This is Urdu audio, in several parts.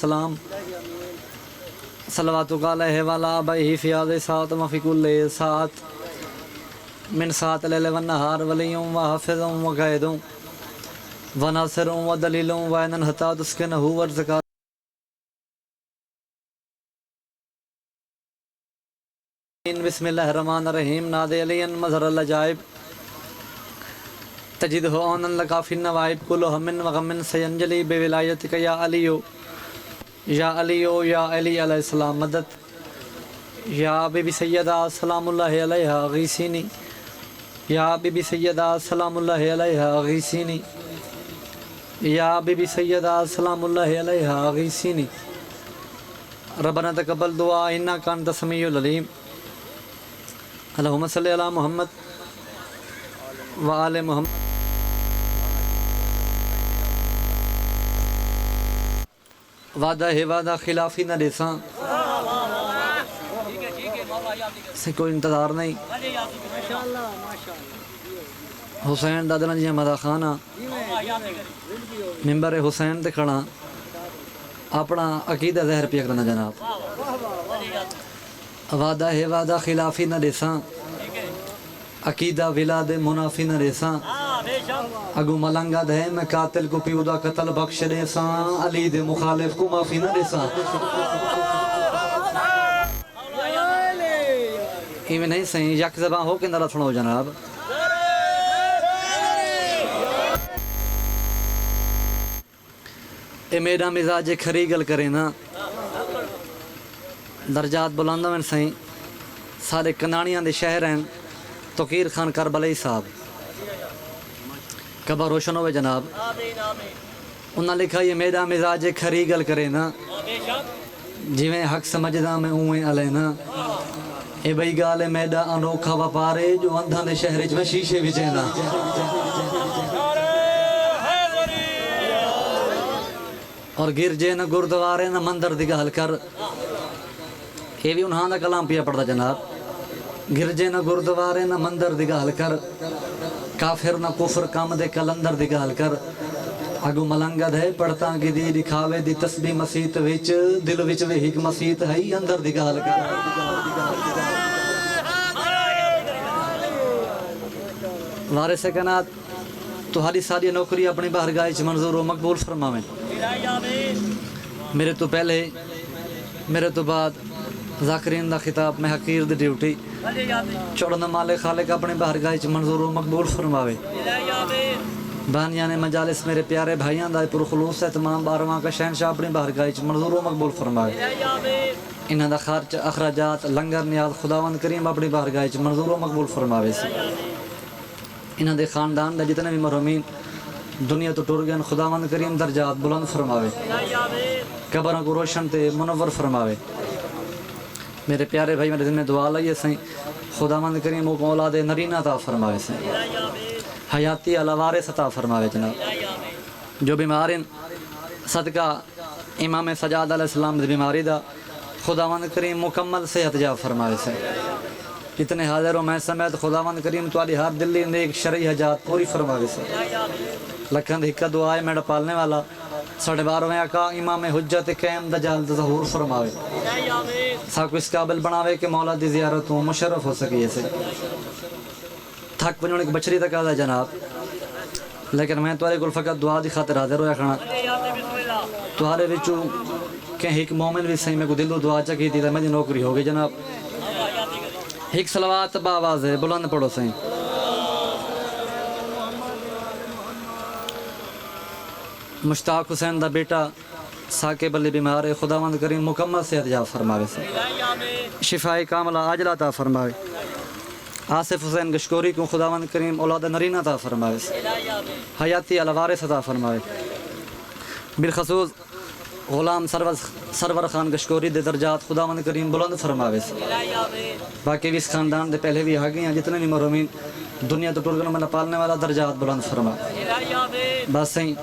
السلام صلواتک علیہ وعلی آبائہ فی هذه الساعة وفی کل ساعة من ساعة اللیل والنہار ولی وحافظ وقائد وناصر ودلیل وعین حتی تسکنہ ورزقا بسم اللہ الرحمن الرحیم نادی علی مظہر العجائب تجدہ عونا لکا فی النوائب کل ہم وغم سینجلی بولایتک یا علیو یا علیو یا علی علیہ السلام مدد یا بی بی سیدہ سلام اللہ علیہ غیثینی یا بی بی سیدہ سلام اللہ علیہ غیثینی یا بی بی سیدہ سلام اللہ علیہ غیثینی ربنا تقبل دعا انکا انت السمیع العلیم اللہم صلی علی محمد وآل محمد وعدہ ہے وعدہ خلافی نہ ریساں سے کوئی انتظار نہیں حسین دادنا جی مدہ خانہ ممبر حسین تے کھڑا اپنا عقیدہ زہر پیا کرنا جناب وعدہ ہے وعدہ خلافی نہ ریساں عقیدہ ولاد منافی نہ ریساں اگو ملنگا دے میں قاتل کو پیودا قتل بخش ریساں علی دے مخالف کو معافی نہ ریساں ایویں نہیں سہیں یک زبان ہو کے اندر سنو جناب اے میرا مزاج کھری گل کرے نا درجات بلندہ میں سہیں سارے کنانیاں دے شہر ہیں توقیر خان کربلائی صاحب قبر روشن ہوئے جناب انہاں لکھا یہ میرا مزاج کھری گل کرے نا جویں حق سمجھدا میں اویں علینا اے بھئی گالے میڈا انوکھا وپارے جو اندھاں دے شہر میں شیشے وچینا اور گرجے نہ گردوارے نہ مندر دی گل کر یہ بھی انہاں دا کلام پیا پڑھدا جناب گرجے نہ گردوارے نہ مندر دی گل کر کافر نہ کفر کام دے کلندر دی گل کر اگو ملنگد ہے پڑھتاں کی دی دکھاوے دی تسبیح مسیت وچ دل وچ وے ہک مسیت ہے اندر دی گل کر وارث کنات تہاڈی ساری نوکری اپنی بارگاہ وچ منظور و مقبول فرماویں میرے تو پہلے میرے تو بعد ذاکرین دا خطاب میں حقیر دی ڈیوٹی چوڑنا مالے خالق اپنے بارگاہ وچ منظور و مقبول فرماوے بانیان مجالس میرے پیارے بھائیاں دا پر خلوص اہتمام بارواں کا شہنشاہ اپنے بارگاہ وچ منظور و مقبول فرماوے انہاں دا خرچ اخراجات لنگر نیاز خداوند کریم اپنی بارگاہ وچ منظور و مقبول فرماوے سی انہاں دے خاندان دا جتنے بھی مرحومین دنیا تو ٹر گئے خداوند کریم درجات بلند فرماوے قبروں کو روشن تے منور فرماوے میرے پیارے بھائی میرے ذمہ دعا لئیے سائیں خداوند کریم کو اولاد نرینہ عطا فرماوے سائیں حیاتی الوارث عطا فرماوے جناب جو بیمارین صدقہ امام سجاد علیہ السلام دی بیماری دا خداوند کریم مکمل صحت جا فرماوے سائیں جتنے حاضر ہو میں سمیت خداوند کریم توالی ہر دلی نیک شرعی حاجات پوری فرماوے سائیں لکھن ہکا دعا ہے میڈا پالنے والا ساڑھے بارویں آقا امام حجت قیم دجال ظہور فرماوے ساکو اس قابل بناوے کہ مولا دی زیارت ہوں مشرف ہو سکی اسے تھک پنجونے کی بچری تک آدھا جناب لیکن میں توارے کل فقط دعا دی خاطر حاضر ہویا کھانا توارے وچو کہ ایک مومن بھی صحیح میں کو دل و دعا چکی تھی تھا میں دی نوکری ہوگی جناب ایک صلوات باواز ہے بلند پڑھو صحیح مشتاق حسین دا بیٹا ثاقب علی بیمار ہے خداوند کریم مکمل صحت یاب فرماوے سے شفاء کاملہ عاجلہ عطا فرماوے آصف حسین گشکوری کو خداوند کریم اولاد نرینہ عطا فرماوے سے حیاتی الوارث عطا فرماوے بالخصوص غلام سرور خان گشکوری دے درجات خداوند کریم بلند فرماوے سے باقی بھی اس خاندان دے پہلے بھی آگئی ہیں جتنے بھی مرحومین دنیا تو ٹرگنوں میں پالنے والا درجات بلند فرما بس صحیح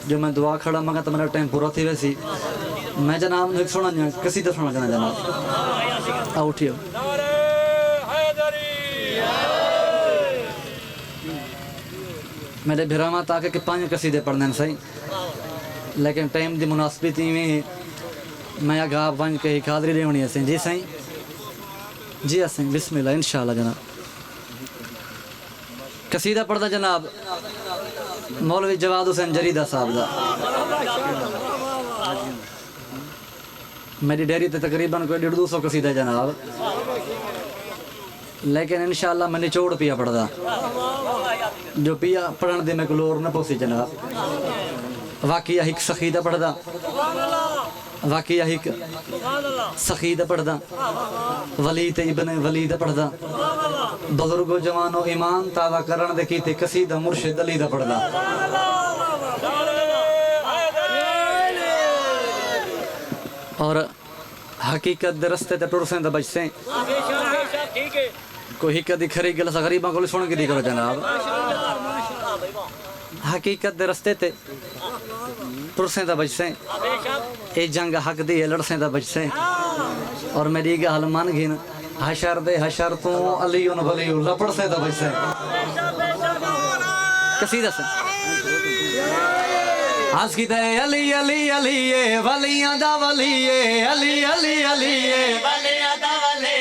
جو میں دعا کھڑا مانگا تو میرا ٹائم پورا تھی ویسی میں جناب ایک سونا جائیں کسی طرح سونا جانا جناب آؤ اٹھیو میرے بھرامات آکے کہ 5 قصیدے پڑھنے ہیں صحیح لیکن ٹائم دی مناسبت ہی میں میں اگاہ ون کے حاضری دیونی ہے جی سائیں جی اسیں بسم اللہ انشاءاللہ جناب قصیدہ پڑھدا جناب مولوی جواد حسین جریدہ صاحب دا میری ڈیری تے تقریباً کوئی 150 قصیدہ جناب لیکن انشاءاللہ میں نچوڑ پیا پڑھدا جو پیا پڑھن دے میں کلور نہ پوسی جناب واقعہ ایک سخیدہ پڑھدا واقعہ ایک سخیدہ پڑھدا ولید ابن ولید پڑھدا بزرگ و جوان و ایمان تازہ کرن دے کیتے قصیدہ مرشد علی دا پڑھدا اور حقیقت دے رستے تے ٹر سیں دا بچ سیں کوئی حقیقت دی کھری گل سا غریباں کو سن کے دی کرو جناب حقیقت دے رستے تے ٹر سیں دا بچ سیں اے جنگ حق دی لڑ سیں دا بچ سیں اور میری گل مان گھن حشر دے حشر تو علی ولی لپڑ سیں دا بچ سیں قصیدہ سے آج کی تے علی علی علی ولیاں دا ولی علی علی علی ولیاں دا ولی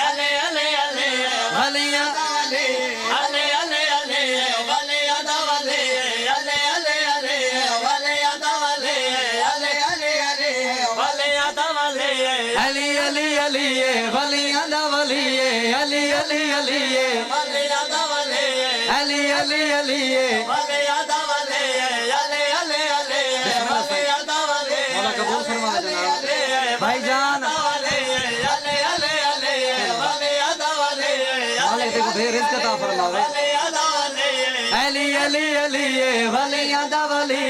علی علی علی ولیاں دا ولی علی علی علی ولیاں دا ولی علی علی علی ولیاں دا ولی علی علی علی ولیاں دا ولی علی علی علی ولیاں دا ولی علی علی علی ولیاں دا ولی علی علی علی ولیاں دا ولی بھائی جان رزق عطا فرماوے علی علی علی ولیاں دا ولی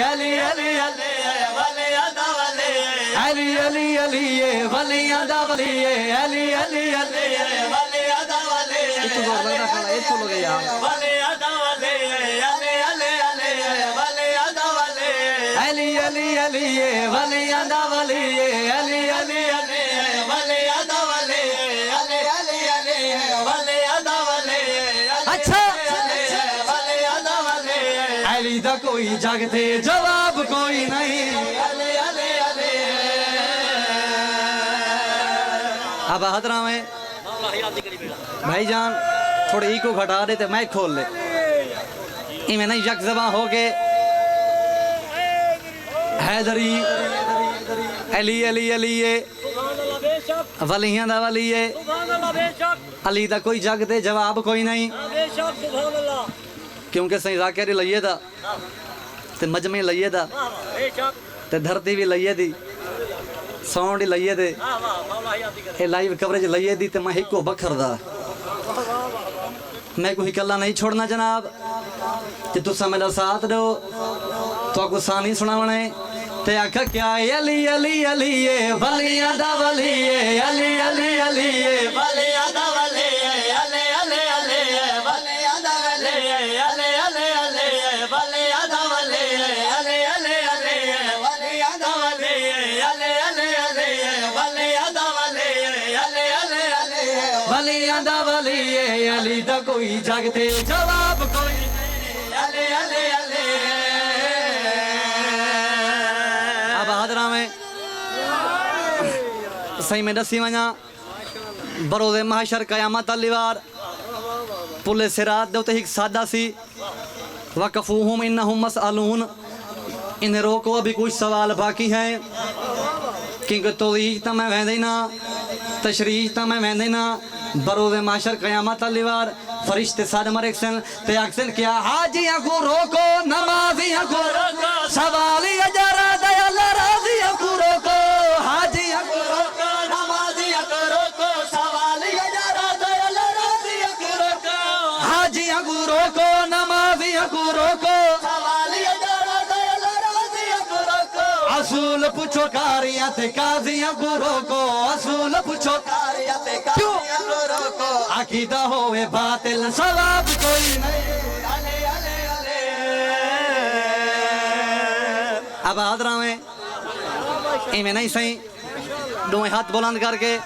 علی علی علی ولیاں دا ولی علی علی علی ولیاں دا ولی علی علی علی ولیاں دا ولی اتو زور لگا کھڑا اتو لگے یار ولیاں دا ولی علی علی علی ولیاں دا ولی علی علی علی ولیاں دا ولی علی علی علی ولیاں دا ولی علی علی علی ولیاں دا ولی اچھا ولیاں دا ولی علی دا کوئی جاگتے جواب کوئی نہیں علی علی علی اب حضرہ میں بھائی جان تھوڑی ای کو گھٹا دیتے میں کھول لے میں نہیں یک زباں ہو کے حیدری علی علی علی ولیاں دا ولی علی دا کوئی جگ دے جواب کوئی نہیں کیونکہ سہی ذاکری لئیے دا تے مجمع لئیے دا تے دھرتی بھی لئیے دی ساؤنڈ لئیے دے اے لائیو کوریج لئیے دی تے میں ہی کو بکھر دا میں کوئی کلہ نہیں چھوڑنا جناب کہ تُسا میرا ساتھ دو تو کو سانی سناونے تے آکھا کیا علی علی علی ولیاں دا ولی علی علی علی ولیاں دا ولی علی علی علی ولیاں دا ولی علی علی علی ولیاں دا ولی علی علی علی ولیاں دا ولی علی علی علی ولیاں دا ولی علی علی علی ولیاں دا ولی علی دا کوئی جاگتے جواب کوئی نہیں علی علی علی حضرہ میں صحیح میں دسی ونجا بروز محشر قیامت علیوار پل صراط دوتے ایک سادہ سی وقفوہم انہم مسئلون انہیں روکو ابھی کچھ سوال باقی ہیں کیونکہ توحید تا میں ویندینا تشریح تا میں ویندینا بروز محشر قیامت علیوار فرشتے سادہ مر ایکسن تے اکسن کیا حاجیاں کو روکو نمازیاں کو روکو سوالی اجارہ دیا اللہ راضیاں کو روکو حاجیاں کو روکو نمازیاں کو روکو سوالی اجارہ دیا اللہ راضیاں کو روکو حاجیاں کو روکو نمازیاں کو روکو سوالی اجارہ دیا اللہ راضیاں کو روکو اصول پوچھو کاریاں تے قاضیاں کو روکو اصول پوچھو کاریاں تے قاضیاں کو روکو عقیدہ ہوئے باطل ثواب کوئی نہیں علی علی علی اب حضرہ میں میں نہیں سہیں دوئے ہاتھ بلند کر کے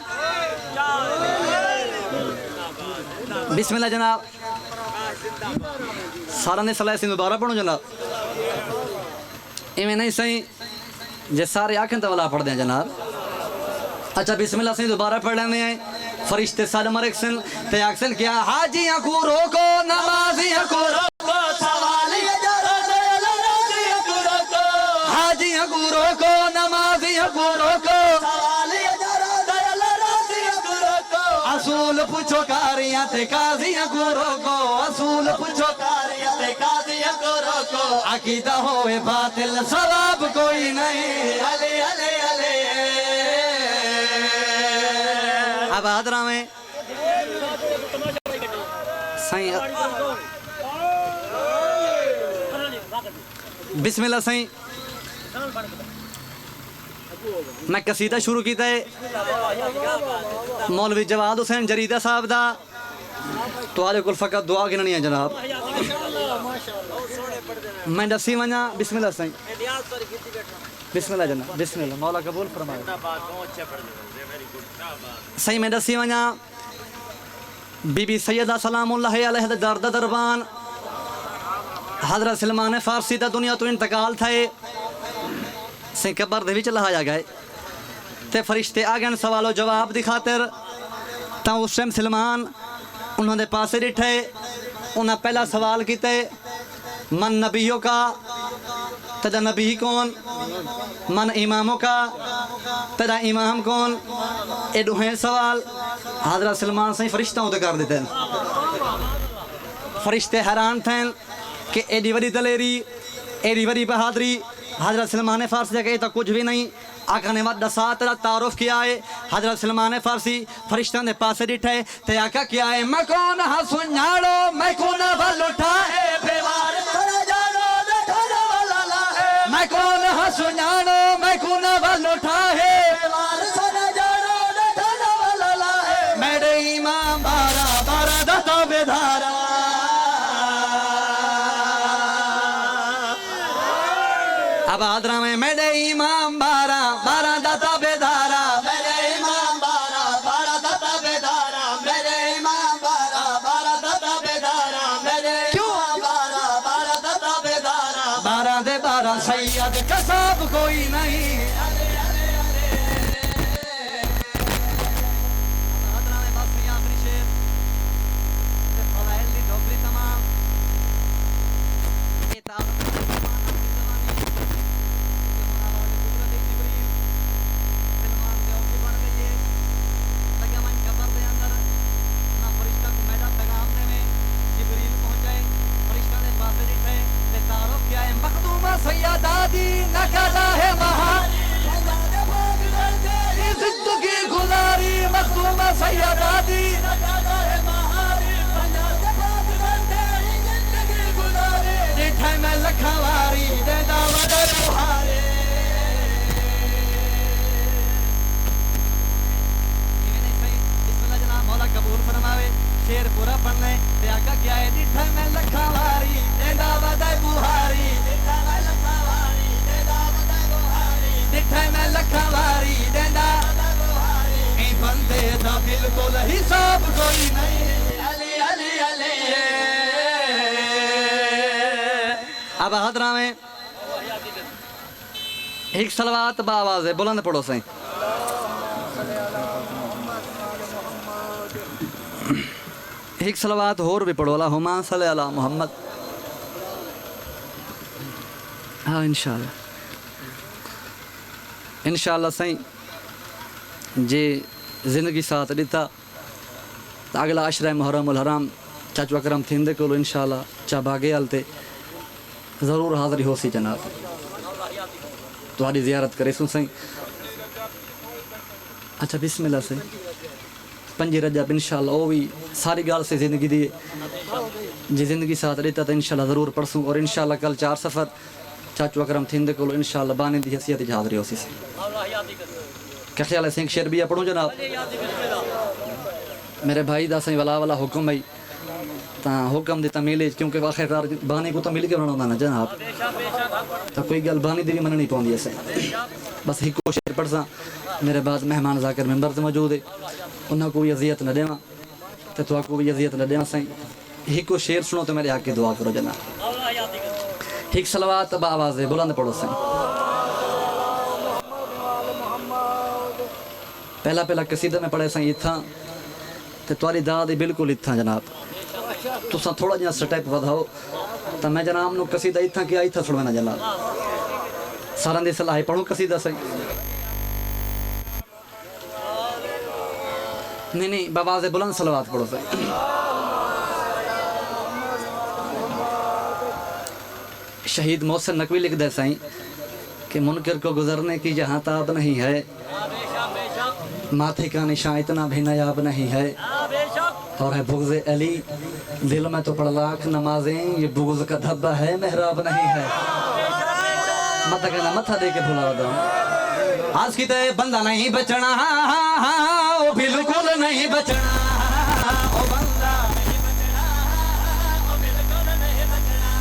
بسم اللہ جناب سارا نے صلاح سے مبارک پڑھو جناب میں نہیں سہیں جے سارے آنکھیں تو والا پڑھ دیں جناب. اچھا بسم اللہ سے دوبارہ پڑھ لینے ہیں. فرشتے سال مرکسن تے اکسن کیا حاجیاں کو روکو نمازیاں کو روکو سوالیہ جرا دیل راضیاں کو روکو حاجیاں کو روکو نمازیاں کو روکو سوالیہ جرا دیل راضیاں کو روکو اصول پوچھو کاریاں تے قاضیاں کو روکو اصول پوچھو کاریاں تے قاضیاں کو روکو عقیدہ ہوئے باطل ثواب کوئی نہیں علی علی علی. اب حاضرہ میں سائیں بسم اللہ سائیں میں قصیدہ شروع کیتا ہے مولوی جواد حسین جریدہ صاحب دا تو آلے کل فقط دعا گننی ہے جناب. میں دسی ونجا بسم اللہ سائیں بسم اللہ جناب بسم اللہ مولا قبول فرمائے. صحیح میں دسی ونجا بی بی سیدہ سلام اللہ علیہ دا درد دربان حضرت سلمان فارسی دا دنیا تو انتقال تھے صحیح قبر دے وچ لہایا گئے تے فرشتے آگئے سوال و جواب دی خاطر تا اس ٹائم سلمان انہوں نے پاسے ڈٹھے انہوں پہلا سوال کیتے من نبیوں کا تیرا نبی کون من اماموں کا تیرا امام کون اے دوہیں سوال حضرت سلمان سے فرشتوں دے کر دیتے ہیں. فرشتے حیران تھے کہ ایڈی وڈی دلیری ایڈی وڈی بہادری حضرت سلمان فارسی کہ یہ تو کچھ بھی نہیں. آقا نے وعدہ ساتھ تیرا تعارف کیا ہے حضرت سلمان فارسی فرشتوں نے پاسے ڈٹھے تے آقا کیا ہے میں کون ہاں سنجھاڑو میں کون بل اٹھائے بیوار سر جانو دیکھانا والا لائے میں کون ہاں سنجھاڑو میں کون بل اٹھائے بیوار سر جانو دیکھانا والا لائے میرے امام بارا بارا دتا بیدھارا. اب حاضرہ میں میرے امام بارا بارا دتا بیدھارا میرے امام بارا بارا دتا بیدھارا میرے امام بارا بارا دتا بیدھارا میرے امام بارا بارا دتا بیدھارا بارہ دے بارہ سید قصاب کوئی نہیں. شیر پورا پڑھنے تے آقا کیا ہے ڈٹھا میں لکھا واری دینا ودائے بوہاری ڈٹھا میں لکھا واری دینا ودائے بوہاری ڈٹھا میں لکھا واری دینا ودائے بوہاری این بندے دا بالکل حساب کوئی نہیں علی علی علی. اب حضرہ میں ایک صلوات با آواز ہے بلند پڑھو سائیں. ایک صلوات اور بھی پڑھو اللہم صلی علی محمد. ہاں انشاءاللہ انشاءاللہ سائیں جے زندگی ساتھ دیتا تا اگلا عشرہ محرم الحرام چاچو اکرم تھیندے کولو انشاءاللہ چا باگے آلتے ضرور حاضری ہو سی جناب تو آڈی زیارت کرے سن سائیں. اچھا بسم اللہ سے 5 رجب انشاءاللہ وہ بھی ساری گال سے زندگی دیئے جی زندگی ساتھ دیتا تا انشاءاللہ ضرور پڑھسوں. اور انشاءاللہ کل 4 سفر چاچو اکرم تھیندے کولو انشاءاللہ بانے دی حیثیت حاضری ہو سی سی. کیا خیال ہے سینک شیر بھی پڑھوں جناب میرے بھائی دا سائیں والا حکم بھائی تا حکم دیتا میلے کیونکہ آخر کار بانے کو تو مل کے بنانا نا جناب تا کوئی گل بانے دی بھی مننی پاؤں دی سائیں بس ہی کو شیر پڑھ ساں. میرے بعد مہمان ذاکر ممبر سے موجود ہے انہاں کو بھی اذیت نہ دیواں تے تو کو بھی اذیت نہ دیواں سائیں. ایک کو شعر سنو تو میرے حق کی دعا کرو جناب. ایک صلوات با آواز ہے بلند پڑھو سائیں. پہلا پہلا قصیدہ میں پڑھے سائیں اتھاں تے توالی داد ہی بالکل اتھاں جناب تساں تھوڑا جہاں سٹیپ ودھاؤ تو میں جناب نو قصیدہ اتھاں کیا اتھاں سڑوینا جناب سارن دی صلاح پڑھوں قصیدہ سائیں نہیں بواز بلند صلوات پڑھو سائیں شہید محسن نقوی لکھ دے سائیں کہ منکر کو گزرنے کی جہاں تاب نہیں ہے ماتھے کا نشان اتنا بھی نایاب نہیں ہے اور ہے بغض علی دل میں تو پڑھ لاکھ نمازیں یہ بغض کا دھبہ ہے محراب نہیں ہے مت کہنا متھا دے کے بھلا دو آج کی تے بندہ نہیں بچنا او بالکل نہیں بچنا او بندہ نہیں بچنا او بالکل نہیں بچنا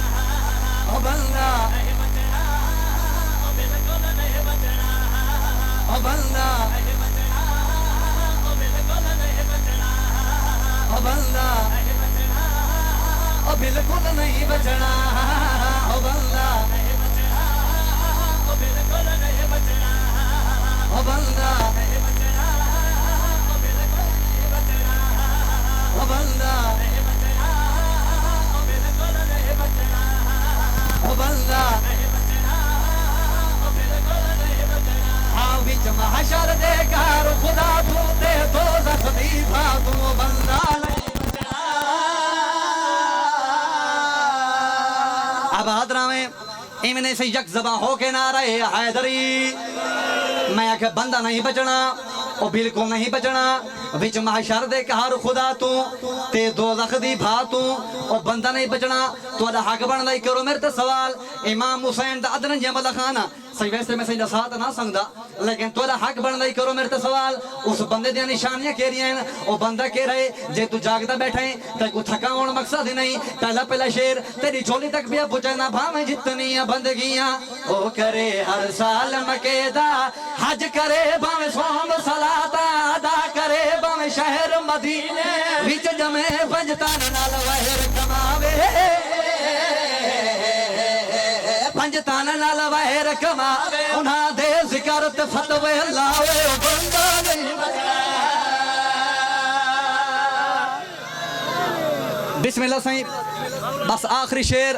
او بندہ نہیں بچنا او بالکل نہیں بچنا او بندہ نہیں بچنا او بالکل نہیں بچنا او بندہ نہیں بچنا او بالکل نہیں بچنا او بندہ نہیں بچنا او بالکل نہیں بچنا او بندہ نہیں بچنا او بالکل نہیں بچنا او بندہ نہیں بچنا او بالکل نہیں بچنا او بندہ نہیں بچنا او بالکل نہیں بچنا آ وچ محشر دے گھر خدا تو تے دوزخ دی تھا تو بندہ نہیں بچنا اب حضرہ میں ایمنے سے یک زباں ہو کے نعرہ حیدری میں آکھے بندہ نہیں بچنا او بالکل نہیں بچنا وچ محشر دے کہار خدا تو تے دوزخ دی بھا تو او بندہ نہیں بچنا تو ادا حق بن دائی کرو میرے تے سوال امام حسین دا ادن جمع خانہ صحیح ویسے میں صحیح ساتھ نہ سنگدا لیکن تو ادا حق بن دائی کرو میرے تے سوال اس بندے دیا نشانیاں کہہ رہی ہیں او بندہ کہہ رہے جے تو جاگتا بیٹھیں تے کو تھکا ہونا مقصد ہی نہیں پہلا پہلا شیر تیری جھولی تک بھی پہنچنا بھاویں جتنی بندگیاں او کرے ہر سال مکے دا حج کرے بھاویں سوم صلاۃ ادا کرے بھاویں شہر مدینے وچ جمے پنجتن نال وہر کماوے پنجتن نال وہر کماوے انہاں دے ذکر تے فتوے لاوے بندہ نہیں بچنا بسم اللہ سائیں بس آخری شیر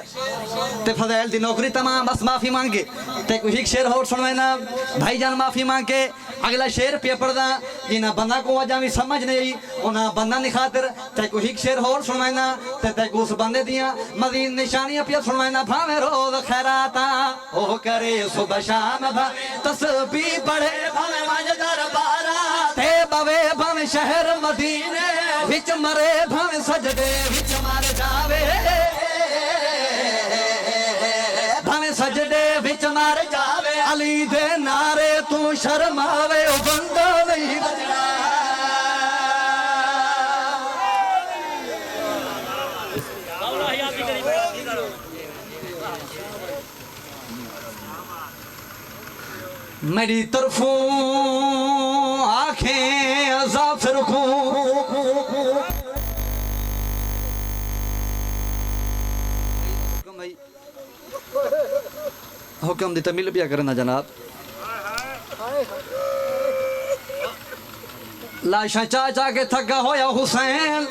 تے فضائل دی نوکری تمام بس معافی مانگے تے کوئی ایک شیر اور سنوینا بھائی جان معافی مانگ کے اگلا شیر پہ پڑھدا جنہ بندہ کو وجہ بھی سمجھ نہیں انہاں بندہ نہیں خاطر تے کوئی ایک شیر اور سنوینا تے کو اس بندے دیاں مزید نشانیاں پہ سنوینا بھاویں روز خیراتا او کرے صبح شام تسبیح پڑھے بھاویں مجھ دربارا تے بوے بھاویں شہر مدینے وچ مرے بھاویں سجدے وچ مر جاوے بھاویں سجدے وچ مر جاوے علی دے نعرے تو شرماوے او بندہ نہیں بچنا میری طرفوں آنکھیں ظافر حکم دی تمیل پیا کرنا جناب لاشاں چاچا کے تھکا ہویا حسین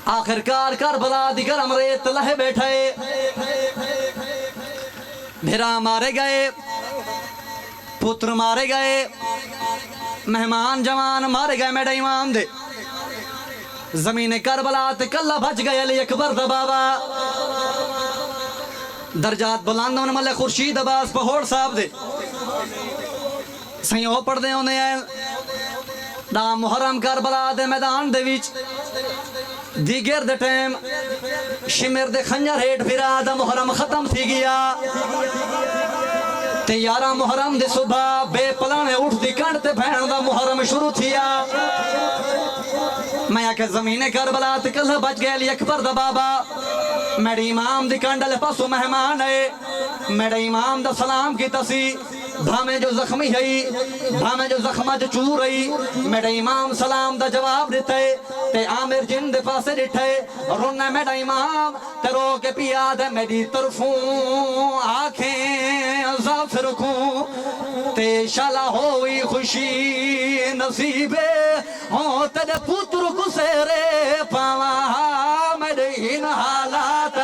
آخرکار کربلا دی گرم ریت لہے بیٹھے بھیرا مارے گئے پتر مارے گئے مہمان جوان مارے گئے میڈا امام دے زمین کربلا تے کلہ بچ گئے علی اکبر دا بابا درجات بلاندوں ملے خورشید عباس پہوڑ صاحب دے سہی ہو پڑھ دے ہونے آئے دا محرم کربلا دے میدان دے ویچ دیگر دے ٹیم شمر دے خنجر ہیٹ پھرا دا محرم ختم تھی گیا تے یارہ محرم دے صبح بے پلانے اٹھ دی کنڈ تے بھین دا محرم شروع تھیا میں آکے زمین کربلا تے کلہ بچ گئے علی اکبر دا بابا میڈی امام دی کنڈ لے پاسو مہمان ہے میڈی امام دا سلام کی تسی بھامے جو زخمی ہے بھامے جو زخمہ جو چور رہی میڈا امام سلام دا جواب دیتا ہے تے عامر جن دے پاسے ڈٹھے رونا میڈا امام تے رو کے پیا دے میری طرفوں آنکھیں ظافر کو تے شالا ہوئی خوشی نصیبے ہوں تیرے پتر کو سیرے پاواں میرے ان حالات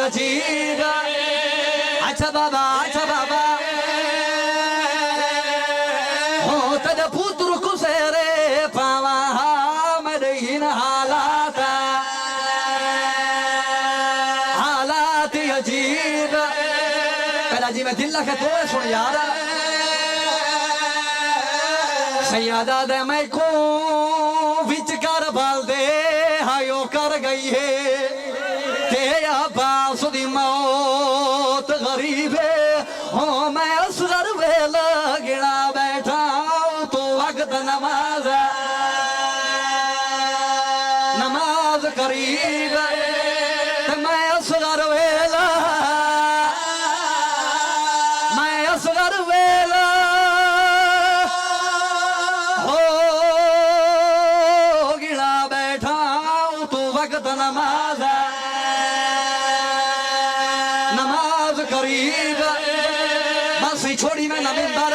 عجیب اچھا بابا ہوں تیرے پتر کو سیرے پاواں میرے ان حالات عجیب پہلا جی میں دل لکھے تو ہے سن یار سیادہ دے میں کو وچ کر بال دے ہائیو کر گئی ہے تے عباس دی موت غریب ہے ہوں میں اصغر ویلا گنا بیٹھا ہوں تو وقت نماز قریب تے میں اصغر ویلا نماز قریب بس ہی چھوڑی میں نمبر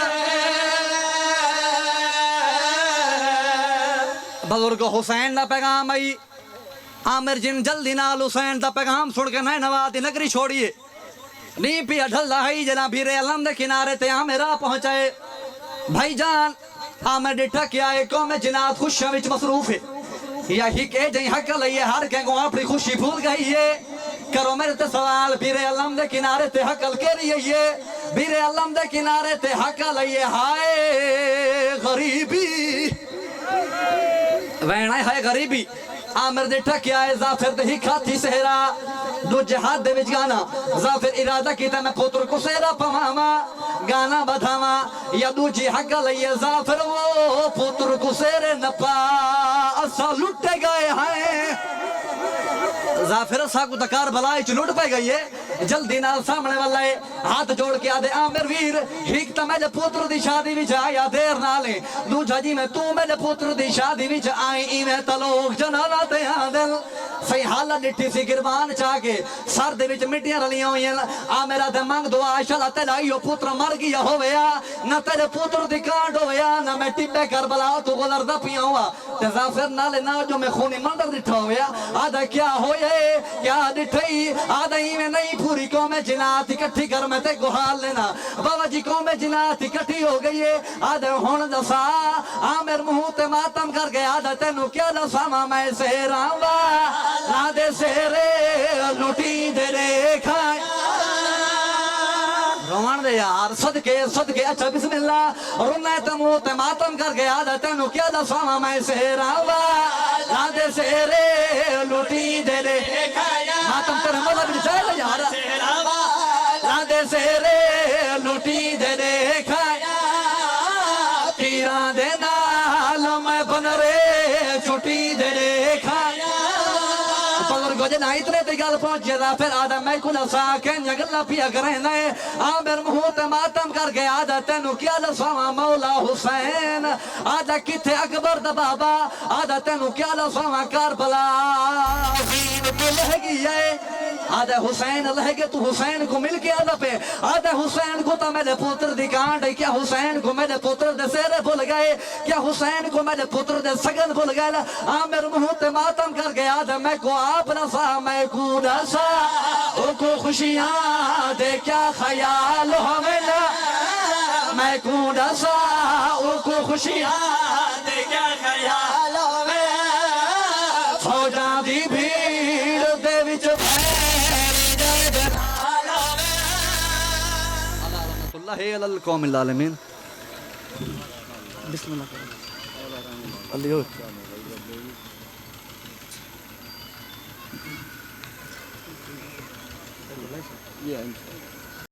بزرگ حسین دا پیغام آئی عامر جن جلدی نال حسین دا پیغام سن کے نئے نوادی نگری چھوڑیے نہیں پیا ڈھل رہا ہی جنا بھیرے علم دے کنارے تے عامرہ پہنچائے بھائی جان عامر ڈٹھا کیا ہے قوم جنات خوشیاں وچ مصروف ہے یا ہی کہ جائیں حق لئیے ہر کہیں کو اپنی خوشی بھول گئی ہے کرو میرے تے سوال بھیرے علم دے کنارے تے حقل کے لیے بھیرے علم دے کنارے تے حقل لئیے ہائے غریبی وینائے ہائے غریبی عامر دے ٹھکیا ہے زافر دے ہی کھاتی سہرا دو جہاد دے وچ گانا زافر ارادہ کیتا میں پتر کو سہرا پماما گانا بدھاما یا دو جی حق لئیے زافر وہ پتر کو سہرے نپا اسا لٹے گئے ہیں زافر اسا کو دکار بلائی چھ لٹ پہ گئی ہے جلدی نال سامنے والا ہے ہاتھ جوڑ کے آدھے عامر ویر ہیک تا میرے پتر دی شادی وچ آیا دیر نالے دو جاجی میں تو میرے پتر دی شادی وچ آئی میں تلوک جنانا تے آدھل سی حالہ نٹھی سی گربان چاہ کے سر دے وچ مٹیاں رلیاں ہوئی ہیں عامرہ دے منگ دعا شالا تیرا ایو پتر مر گیا ہویا نہ تیرے پتر دی کانڈ ہویا نہ میں ٹپے کربلا تو گزر دا پیا ہوا تے زافر نالے نہ جو میں خونی مندر دٹھا ہویا آدھا کیا ہوئے کیا دٹھئی آدھا ہی میں نہیں پوری قوم جنات اکٹھی کر میں تے گوھال لینا بابا جی قوم جنات اکٹھی ہو گئی ہے آدھا ہون دسا عامر منہ تے ماتم کر گیا آدھا تینو کیا دسا میں سہراں وا نہ دے سہرے لٹی دے رے کھائیں روان دے یار صدقے اچھا بسم اللہ رونے تے منہ تے ماتم کر گیا آدھا تینو کیا دسا میں سہراں وا نہ دے سہرے لٹی دے رے ماتم تیرے مولا بھی جائے لے یار دے سہرے لٹی دے دیکھایا تیران دے نال میں بن رے چھٹی دے دیکھایا بزرگو جنا اتنے تے گل پہنچ جدا پھر آدھا میں کنا ساکن یا گلہ پیا کریں نئے عامر محوت ماتم کر گئے آدھا تینو کیا لسوا مولا حسین آدھا کتھے اکبر دا بابا آدھا تینو کیا لسوا کربلا زین تو لہ گئی ہے آدھا حسین لہ گئے تو حسین کو مل کے آدھا پہ آدھا حسین کو تا میرے پتر دی کانڈ کیا حسین کو میرے پتر دے سیرے بھول گئے کیا حسین کو میرے پتر دے سگن بھول گئے عامر محوت ماتم کر گئے آدھا میں کو آپ نسا میں کو نسا او کو خوشیاں دے کیا خیال ہمیں میں کو نسا او کو خوشیاں دے کیا خیال ہمیں فوجاں دی بھیڑ دے وچ اللہ علی القوم العالمین بسم اللہ علیہ